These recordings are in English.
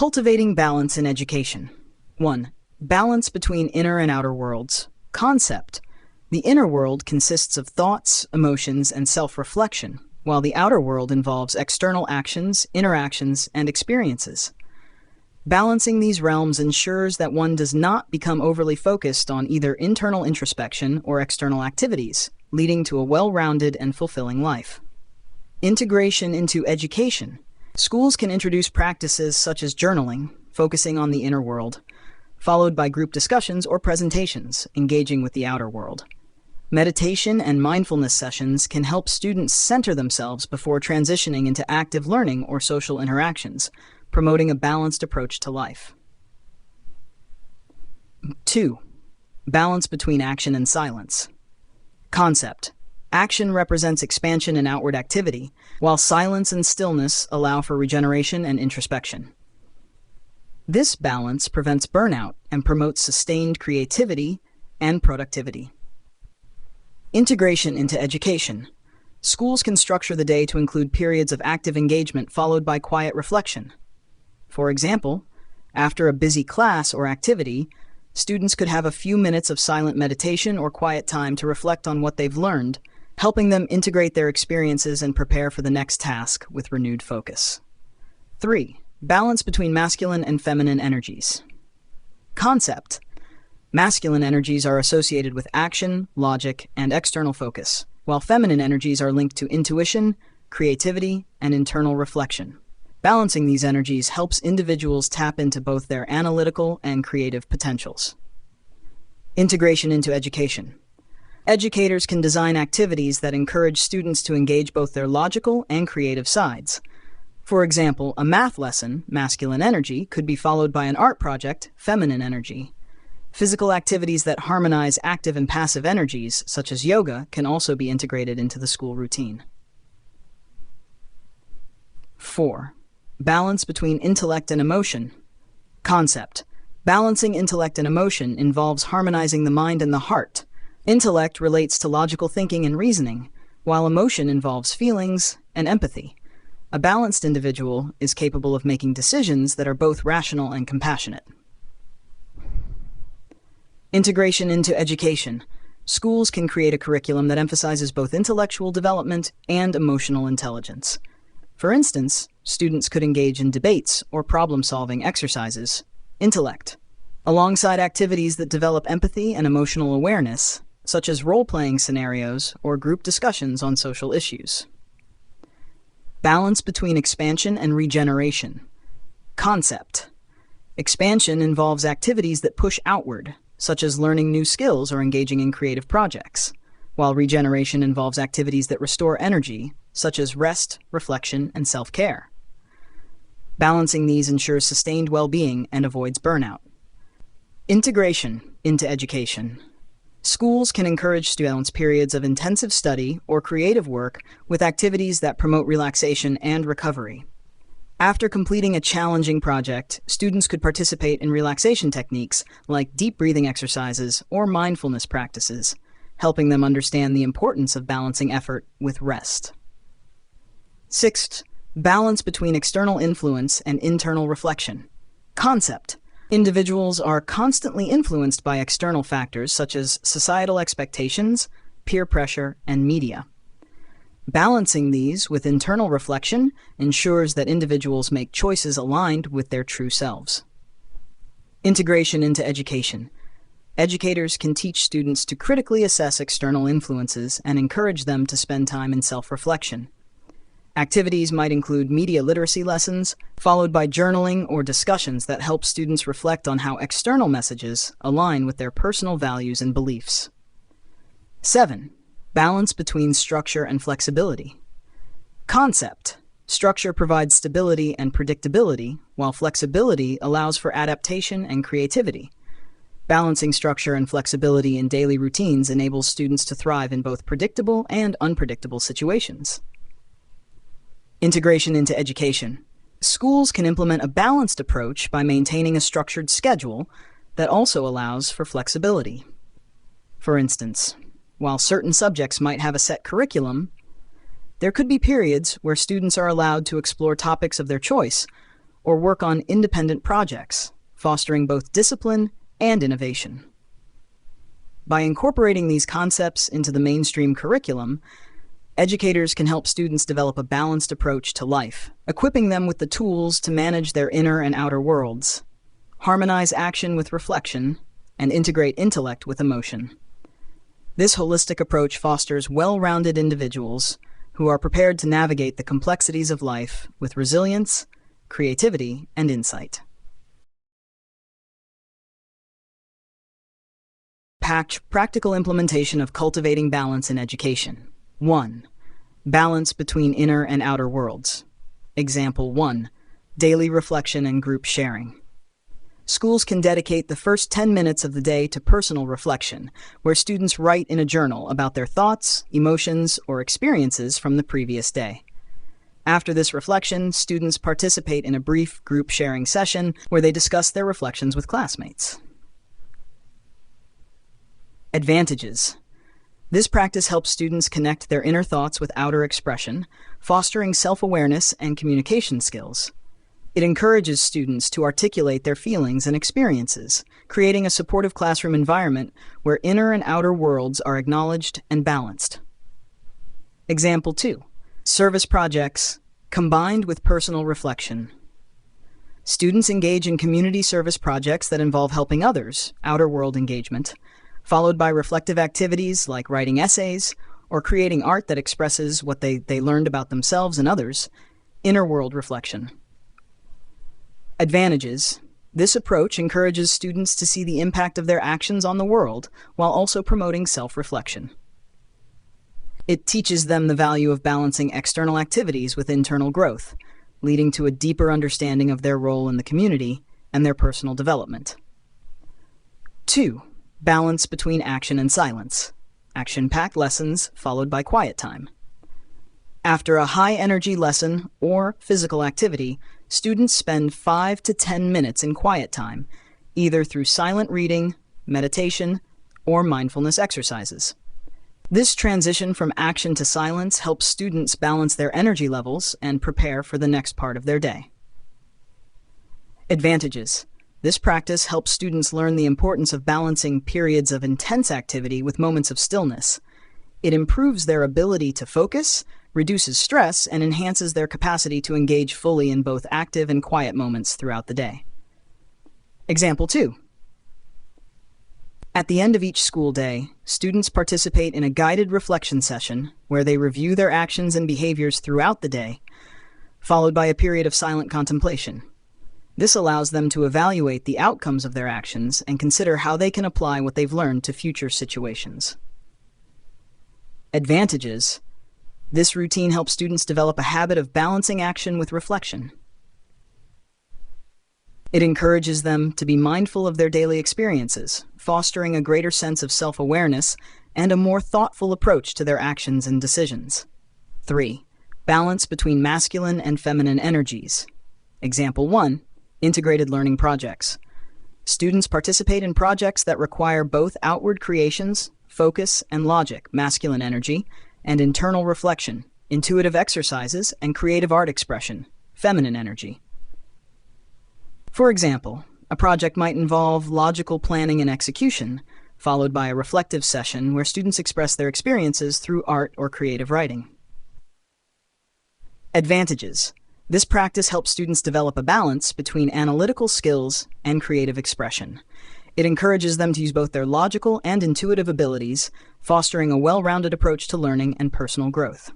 Cultivating balance in education. 1. Balance between inner and outer worlds. Concept. The inner world consists of thoughts, emotions, and self-reflection, while the outer world involves external actions, interactions, and experiences. Balancing these realms ensures that one does not become overly focused on either internal introspection or external activities, leading to a well-rounded and fulfilling life. Integration into education. Schools can introduce practices such as journaling, focusing on the inner world, followed by group discussions or presentations, engaging with the outer world. Meditation and mindfulness sessions can help students center themselves before transitioning into active learning or social interactions, promoting a balanced approach to life. 2. Balance between action and silence. Concept. Action represents expansion and outward activity, while silence and stillness allow for regeneration and introspection. This balance prevents burnout and promotes sustained creativity and productivity. Integration into education. Schools can structure the day to include periods of active engagement followed by quiet reflection. For example, after a busy class or activity, students could have a few minutes of silent meditation or quiet time to reflect on what they've learned, helping them integrate their experiences and prepare for the next task with renewed focus. 3. Balance between masculine and feminine energies. Concept. Masculine energies are associated with action, logic, and external focus, while feminine energies are linked to intuition, creativity, and internal reflection. Balancing these energies helps individuals tap into both their analytical and creative potentials. Integration into education. Educators can design activities that encourage students to engage both their logical and creative sides. For example, a math lesson, masculine energy, could be followed by an art project, feminine energy. Physical activities that harmonize active and passive energies, such as yoga, can also be integrated into the school routine. 4. Balance between intellect and emotion. Concept. Balancing intellect and emotion involves harmonizing the mind and the heart. Intellect relates to logical thinking and reasoning, while emotion involves feelings and empathy. A balanced individual is capable of making decisions that are both rational and compassionate. Integration into education. Schools can create a curriculum that emphasizes both intellectual development and emotional intelligence. For instance, students could engage in debates or problem-solving exercises, intellect, alongside activities that develop empathy and emotional awareness, such as role-playing scenarios or group discussions on social issues. Balance between expansion and regeneration. Concept. Expansion involves activities that push outward, such as learning new skills or engaging in creative projects, while regeneration involves activities that restore energy, such as rest, reflection, and self-care. Balancing these ensures sustained well-being and avoids burnout. Integration into education. Schools can encourage students periods of intensive study or creative work with activities that promote relaxation and recovery. After completing a challenging project, students could participate in relaxation techniques like deep breathing exercises or mindfulness practices, helping them understand the importance of balancing effort with rest. 6. Balance between external influence and internal reflection. Concept. Individuals are constantly influenced by external factors such as societal expectations, peer pressure, and media. Balancing these with internal reflection ensures that individuals make choices aligned with their true selves. Integration into education. Educators can teach students to critically assess external influences and encourage them to spend time in self-reflection. Activities might include media literacy lessons, followed by journaling or discussions that help students reflect on how external messages align with their personal values and beliefs. 7. Balance between structure and flexibility. Concept. Structure provides stability and predictability, while flexibility allows for adaptation and creativity. Balancing structure and flexibility in daily routines enables students to thrive in both predictable and unpredictable situations. Integration into education. Schools can implement a balanced approach by maintaining a structured schedule that also allows for flexibility. For instance, while certain subjects might have a set curriculum, there could be periods where students are allowed to explore topics of their choice or work on independent projects, fostering both discipline and innovation. By incorporating these concepts into the mainstream curriculum, educators can help students develop a balanced approach to life, equipping them with the tools to manage their inner and outer worlds, harmonize action with reflection, and integrate intellect with emotion. This holistic approach fosters well-rounded individuals who are prepared to navigate the complexities of life with resilience, creativity, and insight. Practical implementation of cultivating balance in education. 1. Balance between inner and outer worlds. Example 1. Daily reflection and group sharing. Schools can dedicate the first 10 minutes of the day to personal reflection, where students write in a journal about their thoughts, emotions, or experiences from the previous day. After this reflection, students participate in a brief group sharing session where they discuss their reflections with classmates. Advantages. This practice helps students connect their inner thoughts with outer expression, fostering self-awareness and communication skills. It encourages students to articulate their feelings and experiences, creating a supportive classroom environment where inner and outer worlds are acknowledged and balanced. Example 2. Service projects combined with personal reflection. Students engage in community service projects that involve helping others, outer world engagement, followed by reflective activities like writing essays or creating art that expresses what they learned about themselves and others, inner world reflection. Advantages. This approach encourages students to see the impact of their actions on the world while also promoting self-reflection. It teaches them the value of balancing external activities with internal growth, leading to a deeper understanding of their role in the community and their personal development. 2. Balance between action and silence. Action-packed lessons followed by quiet time. After a high-energy lesson or physical activity, students spend 5 to 10 minutes in quiet time, either through silent reading, meditation, or mindfulness exercises. This transition from action to silence helps students balance their energy levels and prepare for the next part of their day. Advantages. This practice helps students learn the importance of balancing periods of intense activity with moments of stillness. It improves their ability to focus, reduces stress, and enhances their capacity to engage fully in both active and quiet moments throughout the day. Example 2. At the end of each school day, students participate in a guided reflection session where they review their actions and behaviors throughout the day, followed by a period of silent contemplation. This allows them to evaluate the outcomes of their actions and consider how they can apply what they've learned to future situations. Advantages. This routine helps students develop a habit of balancing action with reflection. It encourages them to be mindful of their daily experiences, fostering a greater sense of self-awareness and a more thoughtful approach to their actions and decisions. 3. Balance between masculine and feminine energies. Example 1. Integrated learning projects. Students participate in projects that require both outward creations, focus and logic, masculine energy, and internal reflection, intuitive exercises, and creative art expression, feminine energy. For example, a project might involve logical planning and execution, followed by a reflective session where students express their experiences through art or creative writing. Advantages. This practice helps students develop a balance between analytical skills and creative expression. It encourages them to use both their logical and intuitive abilities, fostering a well-rounded approach to learning and personal growth.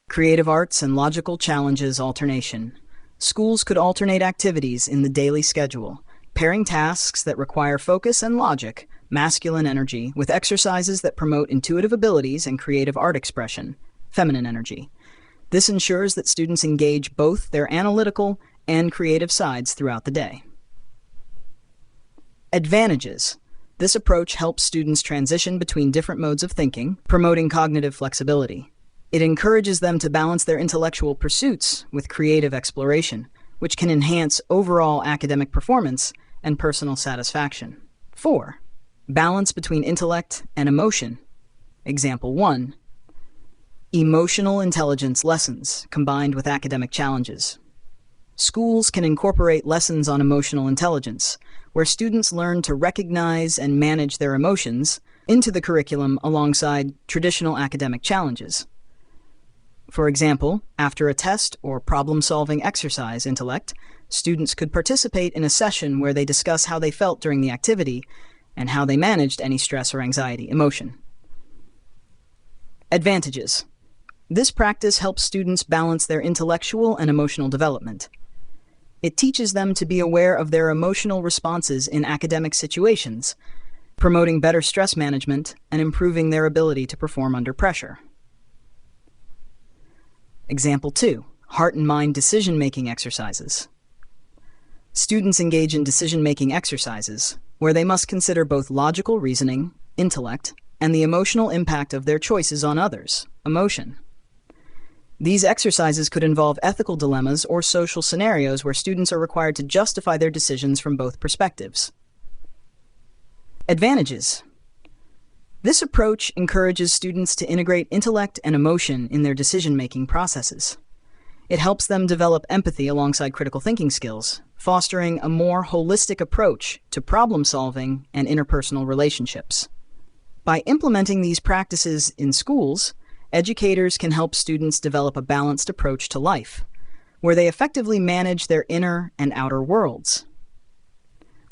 Creative arts and logical challenges alternation. Schools could alternate activities in the daily schedule, pairing tasks that require focus and logic, masculine energy, with exercises that promote intuitive abilities and creative art expression, feminine energy. This ensures that students engage both their analytical and creative sides throughout the day. Advantages. This approach helps students transition between different modes of thinking, promoting cognitive flexibility. It encourages them to balance their intellectual pursuits with creative exploration, which can enhance overall academic performance and personal satisfaction. 4. Balance between intellect and emotion. Example 1. Emotional intelligence lessons combined with academic challenges. Schools can incorporate lessons on emotional intelligence, where students learn to recognize and manage their emotions, into the curriculum alongside traditional academic challenges. For example, after a test or problem-solving exercise, Intellect, students could participate in a session where they discuss how they felt during the activity and how they managed any stress or anxiety emotion. Advantages. This practice helps students balance their intellectual and emotional development. It teaches them to be aware of their emotional responses in academic situations, promoting better stress management and improving their ability to perform under pressure. Example 2. Heart and mind decision-making exercises. Students engage in decision-making exercises, where they must consider both logical reasoning, intellect, and the emotional impact of their choices on others, emotion. These exercises could involve ethical dilemmas or social scenarios where students are required to justify their decisions from both perspectives. Advantages. This approach encourages students to integrate intellect and emotion in their decision-making processes. It helps them develop empathy alongside critical thinking skills, fostering a more holistic approach to problem-solving and interpersonal relationships. By implementing these practices in schools, educators can help students develop a balanced approach to life, where they effectively manage their inner and outer worlds.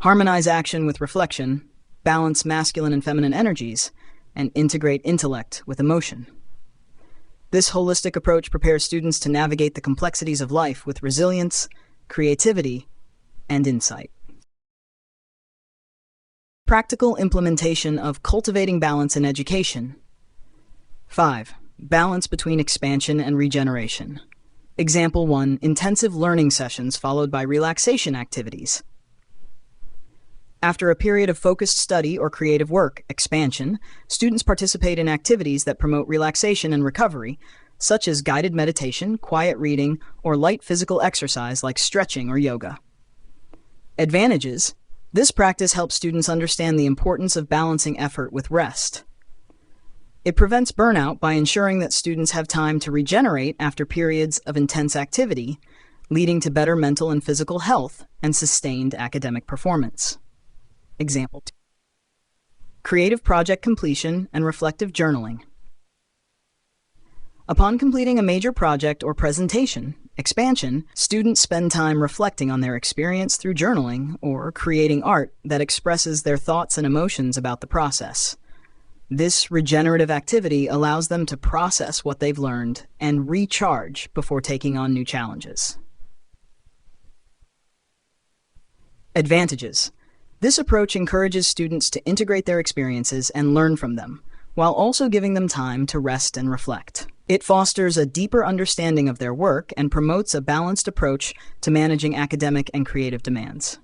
Harmonize action with reflection, balance masculine and feminine energies, and integrate intellect with emotion. This holistic approach prepares students to navigate the complexities of life with resilience, creativity, and insight. Practical implementation of cultivating balance in education. 5. Balance between expansion and regeneration. Example 1. Intensive learning sessions followed by relaxation activities. After a period of focused study or creative work, expansion, students participate in activities that promote relaxation and recovery, such as guided meditation, quiet reading, or light physical exercise like stretching or yoga. Advantages. This practice helps students understand the importance of balancing effort with rest. It prevents burnout by ensuring that students have time to regenerate after periods of intense activity, leading to better mental and physical health and sustained academic performance. Example 2. Creative project completion and reflective journaling. Upon completing a major project or presentation, expansion, students spend time reflecting on their experience through journaling or creating art that expresses their thoughts and emotions about the process. This regenerative activity allows them to process what they've learned and recharge before taking on new challenges. Advantages. This approach encourages students to integrate their experiences and learn from them, while also giving them time to rest and reflect. It fosters a deeper understanding of their work and promotes a balanced approach to managing academic and creative demands.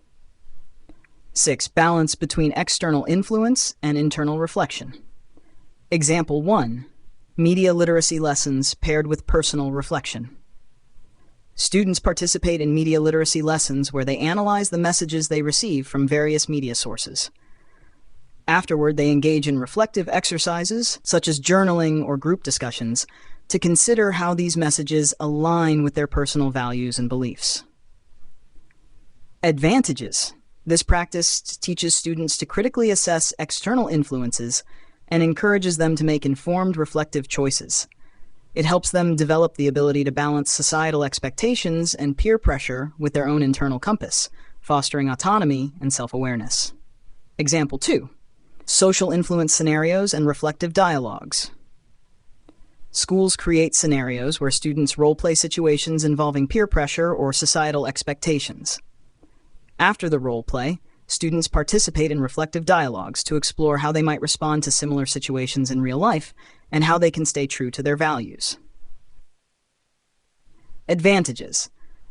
6. Balance between external influence and internal reflection. Example 1. Media literacy lessons paired with personal reflection. Students participate in media literacy lessons where they analyze the messages they receive from various media sources. Afterward, they engage in reflective exercises, such as journaling or group discussions, to consider how these messages align with their personal values and beliefs. Advantages. This practice teaches students to critically assess external influences and encourages them to make informed, reflective choices. It helps them develop the ability to balance societal expectations and peer pressure with their own internal compass, fostering autonomy and self-awareness. Example 2. Social influence scenarios and reflective dialogues. Schools create scenarios where students role-play situations involving peer pressure or societal expectations. After the role-play, students participate in reflective dialogues to explore how they might respond to similar situations in real life and how they can stay true to their values. Advantages.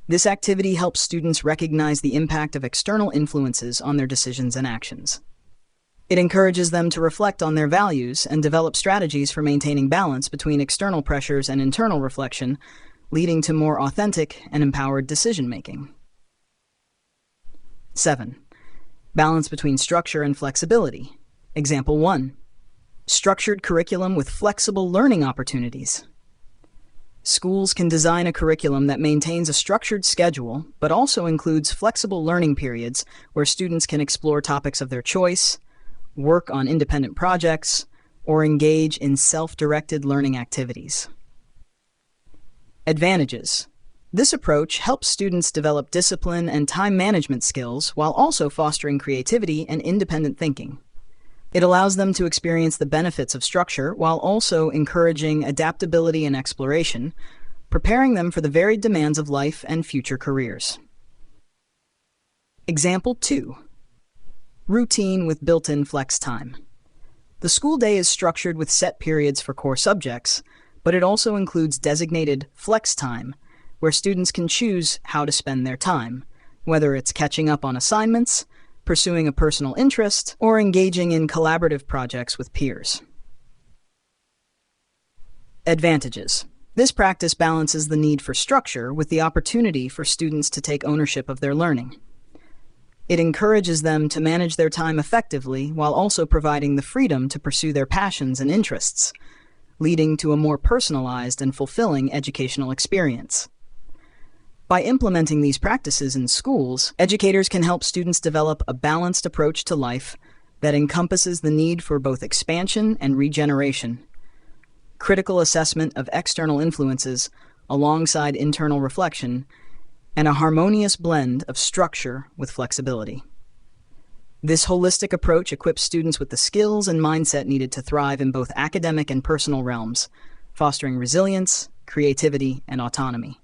This activity helps students recognize the impact of external influences on their decisions and actions. It encourages them to reflect on their values and develop strategies for maintaining balance between external pressures and internal reflection, leading to more authentic and empowered decision-making. 7. Balance between structure and flexibility. Example 1. Structured curriculum with flexible learning opportunities. Schools can design a curriculum that maintains a structured schedule, but also includes flexible learning periods where students can explore topics of their choice, work on independent projects, or engage in self-directed learning activities. Advantages. This approach helps students develop discipline and time management skills while also fostering creativity and independent thinking. It allows them to experience the benefits of structure while also encouraging adaptability and exploration, preparing them for the varied demands of life and future careers. Example 2. Routine with built-in flex time. The school day is structured with set periods for core subjects, but it also includes designated flex time, where students can choose how to spend their time, whether it's catching up on assignments, pursuing a personal interest, or engaging in collaborative projects with peers. Advantages. This practice balances the need for structure with the opportunity for students to take ownership of their learning. It encourages them to manage their time effectively while also providing the freedom to pursue their passions and interests, leading to a more personalized and fulfilling educational experience. By implementing these practices in schools, educators can help students develop a balanced approach to life that encompasses the need for both expansion and regeneration, critical assessment of external influences alongside internal reflection, and a harmonious blend of structure with flexibility. This holistic approach equips students with the skills and mindset needed to thrive in both academic and personal realms, fostering resilience, creativity, and autonomy.